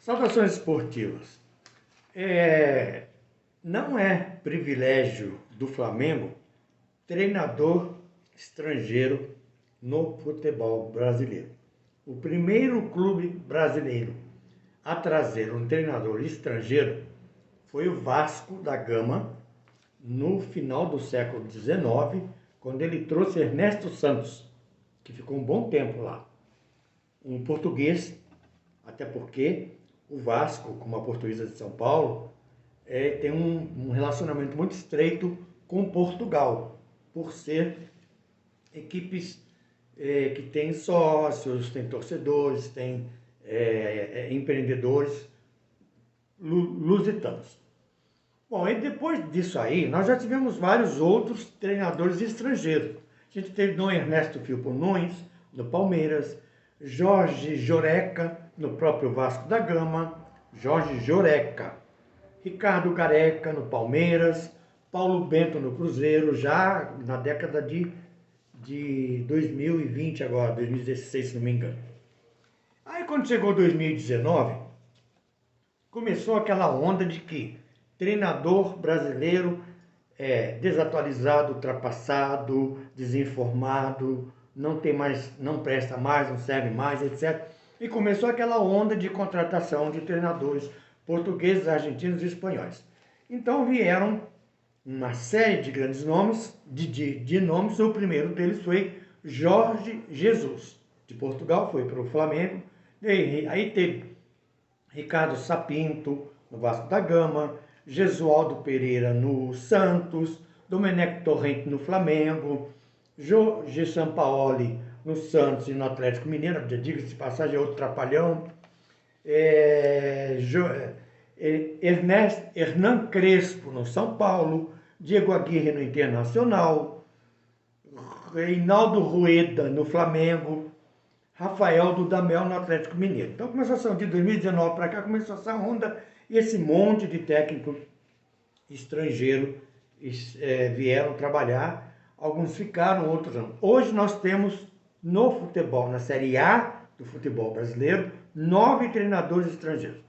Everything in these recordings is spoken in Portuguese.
Saudações esportivas. Não é privilégio do Flamengo treinador estrangeiro no futebol brasileiro. O primeiro clube brasileiro a trazer um treinador estrangeiro foi o Vasco da Gama, no final do século XIX, quando ele trouxe Ernesto Santos, que ficou um bom tempo lá. Um português, até porque o Vasco, como a Portuguesa de São Paulo, tem um relacionamento muito estreito com Portugal, por ser equipes que têm sócios, têm torcedores, têm empreendedores lusitanos. Bom, e depois disso aí, nós já tivemos vários outros treinadores estrangeiros. A gente teve Dom Ernesto Filpo Nunes, no Palmeiras, Jorge Joreca, no próprio Vasco da Gama, Jorge Joreca, Ricardo Careca, no Palmeiras, Paulo Bento, no Cruzeiro, já na década de 2020 agora, 2016, se não me engano. Aí quando chegou 2019, começou aquela onda de que treinador brasileiro é desatualizado, ultrapassado, desinformado, não tem mais, não presta mais, não serve mais, etc. E começou aquela onda de contratação de treinadores portugueses, argentinos e espanhóis. Então vieram uma série de grandes nomes, de nomes. O primeiro deles foi Jorge Jesus, de Portugal, foi para o Flamengo. E aí teve Ricardo Sapinto, no Vasco da Gama, Jesualdo Pereira no Santos, Domenech Torrente no Flamengo, Jorge Sampaoli no Santos e no Atlético Mineiro, diga-se de passagem, é outro trapalhão, Hernan Crespo no São Paulo, Diego Aguirre no Internacional, Reinaldo Rueda no Flamengo, Rafael Dudamel no Atlético Mineiro. Então começou de 2019 para cá, começou essa onda e esse monte de técnico estrangeiro vieram trabalhar, alguns ficaram, outros não. Hoje nós temos no futebol, na Série A do futebol brasileiro, 9 treinadores estrangeiros.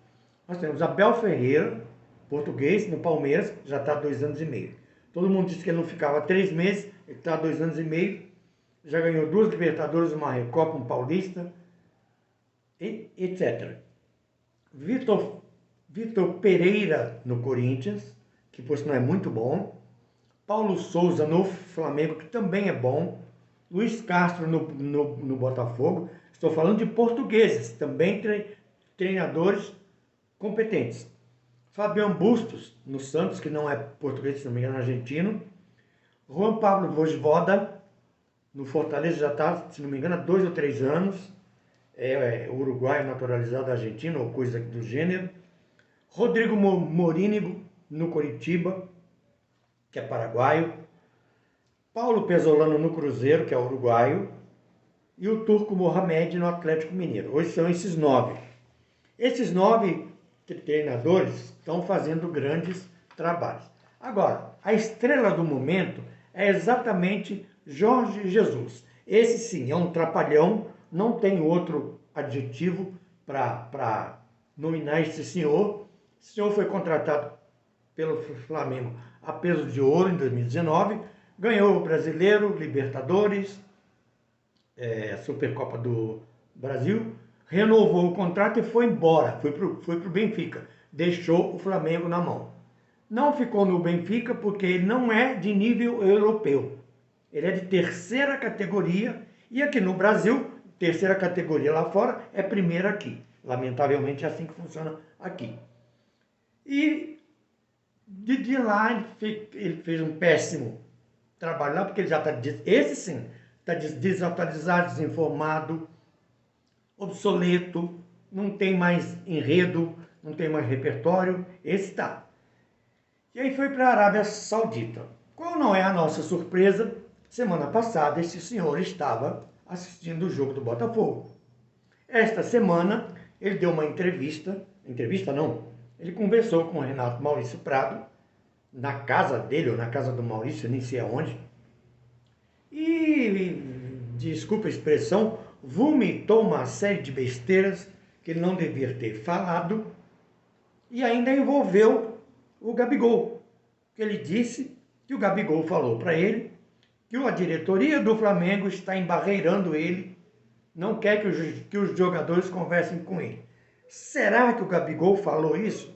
Nós temos Abel Ferreira, português, no Palmeiras, já está há 2 anos e meio. Todo mundo disse que ele não ficava 3 meses, ele está há 2 anos e meio, já ganhou 2 Libertadores, uma Recopa, um Paulista, etc. Vitor Pereira no Corinthians, que por sinal é muito bom. Paulo Souza no Flamengo, que também é bom. Luiz Castro no Botafogo. Estou falando de portugueses, também treinadores competentes. Fabião Bustos no Santos, que não é português, se não me engano, é argentino. Juan Pablo Vojvoda no Fortaleza, já está, se não me engano, há 2 ou 3 anos. Uruguaio naturalizado argentino, ou coisa do gênero. Rodrigo Morínigo no Coritiba, que é paraguaio. Paulo Pesolano no Cruzeiro, que é uruguaio. E o Turco Mohamed no Atlético Mineiro. Hoje são esses 9. Esses 9 treinadores estão fazendo grandes trabalhos. Agora, a estrela do momento é exatamente Jorge Jesus. Esse sim é um trapalhão, não tem outro adjetivo para nominar esse senhor. Esse senhor foi contratado pelo Flamengo a peso de ouro em 2019, ganhou o Brasileiro, Libertadores, Supercopa do Brasil, renovou o contrato e foi embora, foi pro Benfica, deixou o Flamengo na mão. Não ficou no Benfica porque ele não é de nível europeu, ele é de terceira categoria e aqui no Brasil, terceira categoria lá fora é primeira aqui. Lamentavelmente é assim que funciona aqui. E de lá ele fez um péssimo trabalho lá, porque ele já está, esse sim, está desatualizado, desinformado, obsoleto, não tem mais enredo, não tem mais repertório, esse está. E aí foi para a Arábia Saudita. Qual não é a nossa surpresa? Semana passada esse senhor estava assistindo o jogo do Botafogo. Esta semana ele deu uma entrevista não, ele conversou com o Renato Maurício Prado, na casa dele, ou na casa do Maurício, nem sei aonde, e, desculpa a expressão, vomitou uma série de besteiras que ele não devia ter falado, e ainda envolveu o Gabigol, que ele disse que o Gabigol falou para ele que a diretoria do Flamengo está embarreirando ele, não quer que os jogadores conversem com ele. Será que o Gabigol falou isso?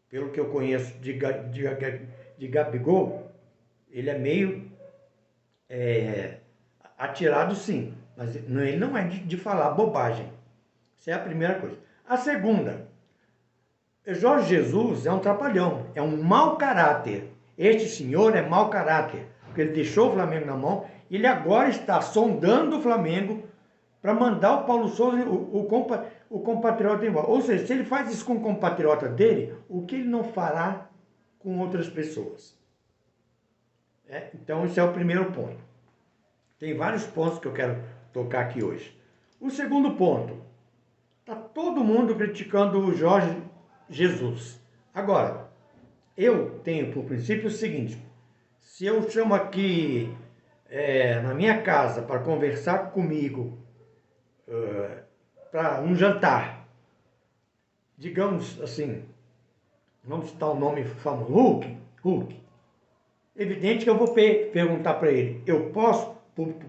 Pelo que eu conheço de Gabigol, ele é meio atirado sim, mas ele não é de falar bobagem. Essa é a primeira coisa. A segunda, Jorge Jesus é um trapalhão, é um mau caráter. Este senhor é mau caráter, porque ele deixou o Flamengo na mão, e ele agora está sondando o Flamengo para mandar o Paulo Souza, o compatriota embora. Ou seja, se ele faz isso com o compatriota dele, o que ele não fará com outras pessoas? Então, esse é o primeiro ponto. Tem vários pontos que eu quero tocar aqui hoje. O segundo ponto, está todo mundo criticando o Jorge Jesus. Agora, eu tenho por princípio o seguinte: se eu chamo aqui na minha casa para conversar comigo, para um jantar, digamos assim, vamos citar o nome famoso, Hulk. Evidente que eu vou perguntar para ele: eu posso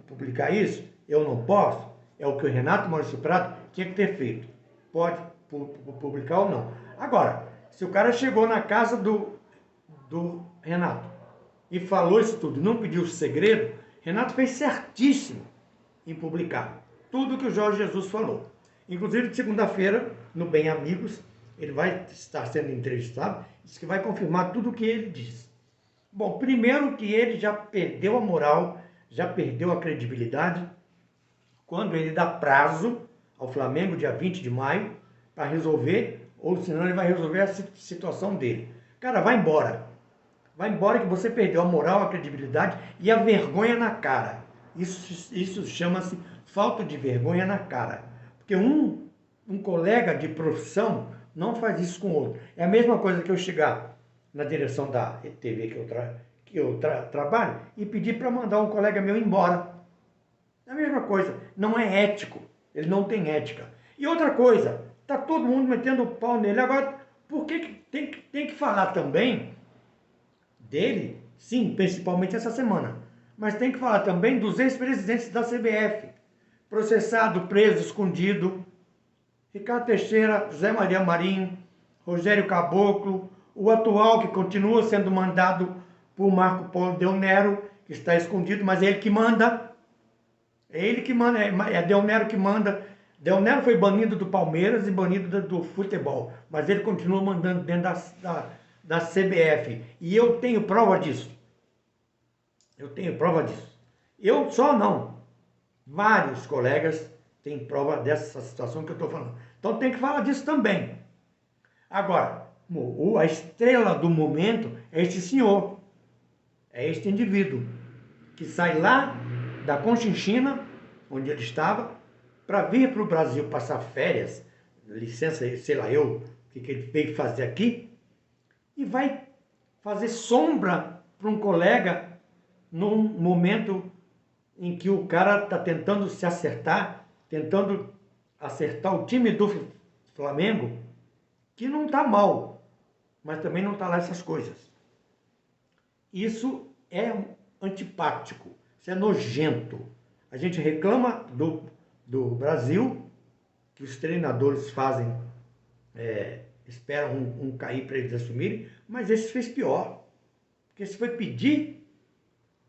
publicar isso? Eu não posso? É o que o Renato Maurício Prado tinha que ter feito. Pode publicar ou não. Agora, se o cara chegou na casa do Renato e falou isso tudo, não pediu segredo, Renato fez certíssimo em publicar tudo que o Jorge Jesus falou. Inclusive, de segunda-feira, no Bem Amigos, ele vai estar sendo entrevistado, diz que vai confirmar tudo o que ele disse. Bom, primeiro que ele já perdeu a moral, já perdeu a credibilidade, quando ele dá prazo ao Flamengo, dia 20 de maio, para resolver, ou senão ele vai resolver a situação dele. Cara, vai embora. Vai embora que você perdeu a moral, a credibilidade e a vergonha na cara. Isso chama-se falta de vergonha na cara. Porque um colega de profissão não faz isso com o outro. É a mesma coisa que eu chegar na direção da TV que eu trabalho e pedir para mandar um colega meu embora. É a mesma coisa. Não é ético. Ele não tem ética. E outra coisa, está todo mundo metendo o pau nele. Agora, por que tem que falar também dele? Sim, principalmente essa semana. Mas tem que falar também dos ex-presidentes da CBF. Processado, preso, escondido. Ricardo Teixeira, José Maria Marinho, Rogério Caboclo, o atual que continua sendo mandado por Marco Polo Del Nero, que está escondido, mas é ele que manda. É ele que manda, é Del Nero que manda. Del Nero foi banido do Palmeiras e banido do futebol, mas ele continua mandando dentro da CBF. E eu tenho prova disso. Eu tenho prova disso. Eu só não. Vários colegas têm prova dessa situação que eu estou falando. Então tem que falar disso também. Agora, a estrela do momento é este senhor. É este indivíduo que sai lá da Conchinchina, onde ele estava, para vir para o Brasil passar férias, licença, sei lá eu, o que ele veio fazer aqui, e vai fazer sombra para um colega num momento em que o cara está tentando se acertar, tentando acertar o time do Flamengo, que não está mal, mas também não está lá essas coisas. Isso é antipático, isso é nojento. A gente reclama do Brasil, que os treinadores fazem, esperam um cair para eles assumirem, mas esse fez pior, porque esse foi pedir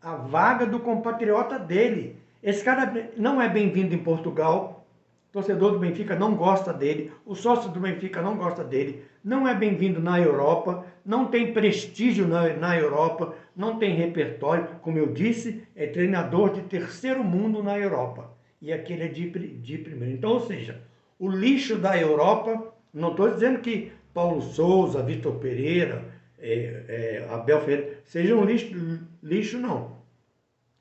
a vaga do compatriota dele. Esse cara não é bem-vindo em Portugal, o torcedor do Benfica não gosta dele, o sócio do Benfica não gosta dele, não é bem-vindo na Europa, não tem prestígio na Europa, não tem repertório, como eu disse, é treinador de terceiro mundo na Europa, e aqui ele é de primeiro. Então, ou seja, o lixo da Europa, não estou dizendo que Paulo Souza, Vitor Pereira, Abel Ferreira sejam lixo não,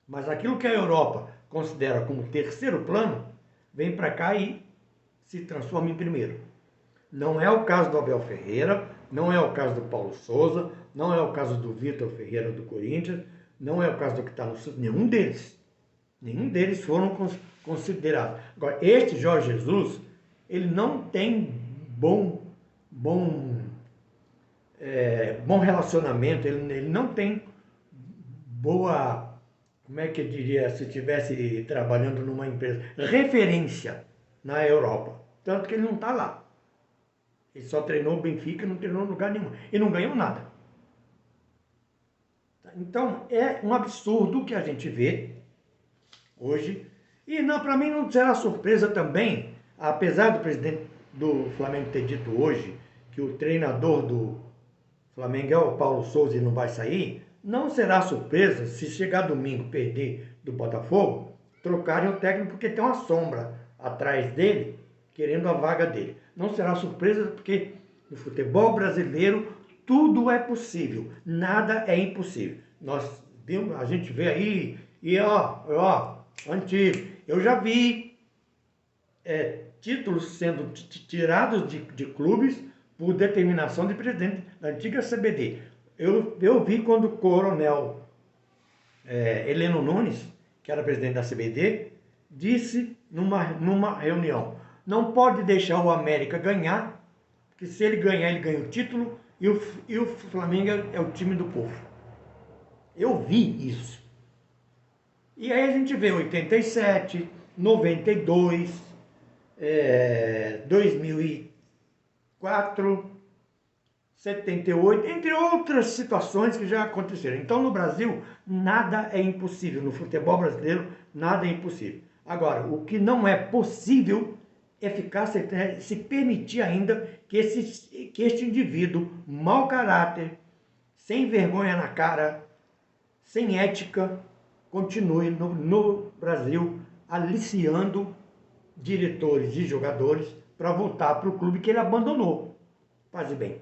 mas aquilo que a Europa considera como terceiro plano, vem para cá e se transforma em primeiro. Não é o caso do Abel Ferreira, não é o caso do Paulo Souza, não é o caso do Vitor Ferreira do Corinthians, não é o caso do que está no Sul, nenhum deles foram considerados. Agora, este Jorge Jesus, ele não tem bom relacionamento, ele não tem boa, como é que eu diria, se estivesse trabalhando numa empresa, referência na Europa. Tanto que ele não está lá. Ele só treinou o Benfica, não treinou em lugar nenhum. E não ganhou nada. Então, é um absurdo que a gente vê hoje. E para mim não será surpresa também, apesar do presidente do Flamengo ter dito hoje que o treinador do Flamengo é o Paulo Souza e não vai sair, não será surpresa se chegar domingo perder do Botafogo, trocarem o técnico porque tem uma sombra atrás dele querendo a vaga dele. Não será surpresa porque no futebol brasileiro tudo é possível, nada é impossível. A gente vê aí, e antigo, eu já vi títulos sendo tirados de clubes por determinação de presidente da antiga CBD. Eu vi quando o coronel Heleno Nunes, que era presidente da CBD, disse numa reunião, não pode deixar o América ganhar, porque se ele ganhar, ele ganha o título, e o Flamengo é o time do povo. Eu vi isso. E aí a gente vê 87, 92, 2004, 78, entre outras situações que já aconteceram. Então, no Brasil, nada é impossível. No futebol brasileiro, nada é impossível. Agora, o que não é possível é se permitir ainda que este indivíduo, mau caráter, sem vergonha na cara, sem ética, continue no Brasil aliciando diretores e jogadores para voltar para o clube que ele abandonou. Paz e bem.